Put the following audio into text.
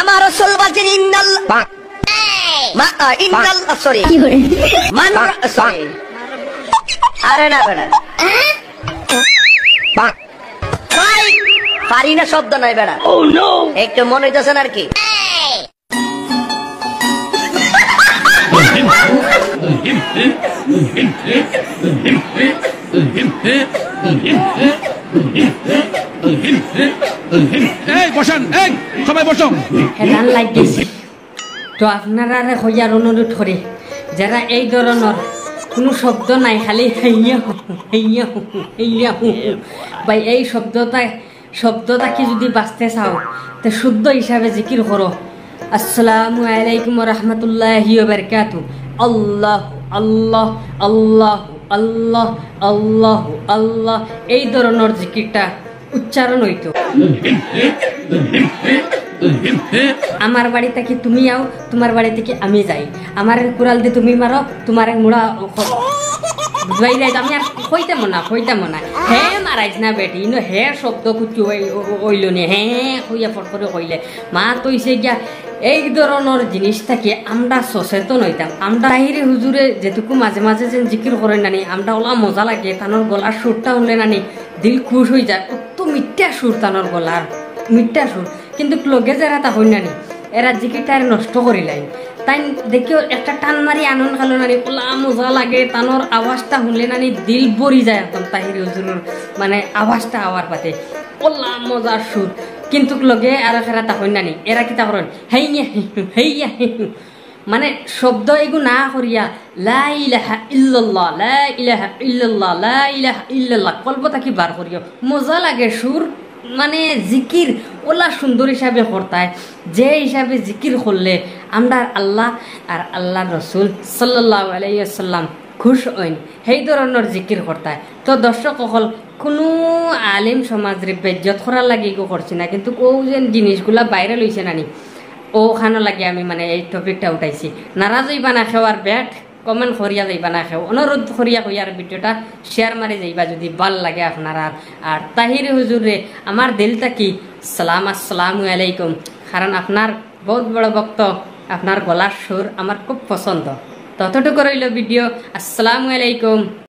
আমার রাসূল বলেন ইন্নাল সরি মান সরি আরে না বেড়া পারি না শব্দ নাই বেড়া একটু মনে হইতেছে না আর কি সবাই বসো। হেলান লাগছে তো আপনারা হইয়ার অনুরোধ করে যারা এই ধরনের কোনো শব্দ নাই খালি বা এই শব্দটা কি যদি বাঁচতে চাও তো শুদ্ধ হিসাবে জিকির করো আসসালামু আলাইকুম ওয়া রাহমাতুল্লাহি ওয়া বারাকাতুহু আল্লাহ আল্লাহ আল্লাহ আল্লাহ আল্লাহ আল্লাহ এই ধরনের জিকিরটা উচ্চারণ হইতো। আমার বাড়ি থেকে তুমি আও, তোমার বাড়ি থেকে আমি যাই, আমার কুড়াল দিয়ে তুমি মারো, তোমার মুড়া আমি আর হইতাম না হে মারাইছ না বেটি হে শব্দ কুচু হইল নি হে হইয়া ফট করে কইলে মা তৈছে গিয়া এই ধরনের জিনিস থেকে আমরা সচেতন হইতাম। আমরা তাহিরে হুজুরে যেটুকু মাঝে মাঝে যেন জিকির করে নানি আমরা ওলা মজা লাগে, তানোর গলার সুরটা শুনলে নানি দিল খুশ হয়ে যায়। কত মিঠা সুর তানোর গলার, মিঠা সুর, কিন্তু লগে যারা তা হই নানি এরা জিকিরটা নষ্ট করিলাই। তাই দেখিও একটা টান মারি আনন্দ খালো নানি ওলা মজা লাগে, তানোর আওয়াজটা শুনলে নানি দিল ভরি যায় একদম তাহিরে হুজুরের মানে আওয়াজটা আওয়ার পাতে ওলা মজার সুর। কিন্তু লগে আর এরা তা হই নানি এরা কি তা করেন হেইয়া মানে শব্দ এগু না করিয়া লা ইলাহা ইল্লাল্লাহ লা ইলাহা ইল্লাল্লাহ লা ইলাহা ইল্লাল্লাহ কলবতা কি বার করিও মজা লাগে সুর। মানে জিকির ওলা সুন্দর হিসাবে করতায় যে হিসাবে জিকির করলে আমরা আল্লাহ আর আল্লাহ রসুল সাল্লাল্লাহু আলাইহি ওয়াসাল্লাম খুশ হইন সেই ধরনের জিকির করতায়। তো দর্শক সকল কোনো আলিম সমাজরে বেজ্জত করার লাগে এগো করছি না, কিন্তু ও যে জিনিসগুলা বাইরে লইছে নানি ওখানে লাগে আমি মানে এই টপিকটা উঠাইছি। নারাজ হইবা না খেওয়ার ব্যাট কমেন্ট করিয়া যাইবা না খেও, অনুরোধ করিয়া কইয়ার ভিডিওটা শেয়ার মারি যাইবা যদি ভাল লাগে আপনারা। আর তাহিরে হুজুরে আমার দিলটা কি সালাম আসসালামু আলাইকুম, কারণ আপনার বহুত বড় ভক্ত, আপনার গলার সুর আমার খুব পছন্দ। ততটুকু রইল ভিডিও। আসসালামু আলাইকুম।